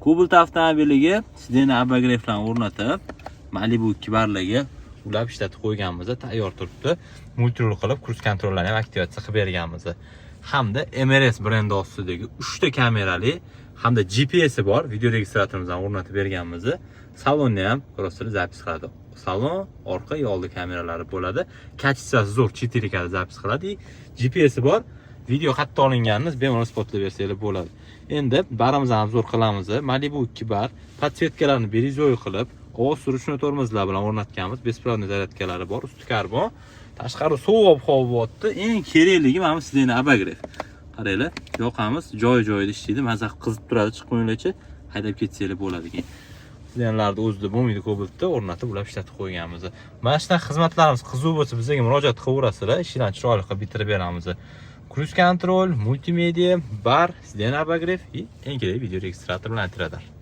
Cobalt avtomobiliga sidena abogreflarni o'rnatib, Malibu 2 barlarga ulab ishlatib qo'yganmiz, tayyor turibdi. Multirol qilib kruz kontrollarni ham aktivatsiya qilib berganmiz. Hamda MRS brendi ostidagi 3 ta kamerali hamda GPS bor video registratorimizni o'rnatib berganmiz. Salonni ham просто zapis qiladi. Salon, orqa, oldi kameralari bo'ladi. Kachitsasi zo'r 4K zapis qiladi. GPS bor. Video qayerda olinganini bemalol isbotlab bersangiz bo'ladi. Endi barimizni obzor qilamiz. Malibu 2 bar podsvetkalarni birizoy qilib, ovoz surishni tormozlar bilan o'rnatganmiz. Besprovodniy zaryadkalari bor, usti karbon. Tashqari sovuq ob-havo bo'lyapti. Eng kerakligi mana bu sidena abogref. Qaranglar, yoqamiz joy-joyida ishlaydi. Maza qizib turadi, chiqmanglarcha haydab ketsangiz bo'ladi keyin. Sidenalarni o'zida bo'lmaydi, Cobaltda o'rnatib ulab ishlatib qo'yganmiz. Mana shunday xizmatlarimiz qiziq bo'lsa, bizga murojaat qilaverasizlar. Ishlarni chiroyli qilib bitirib beramiz. Cruise control, multimedia, bar, sidena abogref va eng kerak video registrator bilan radar.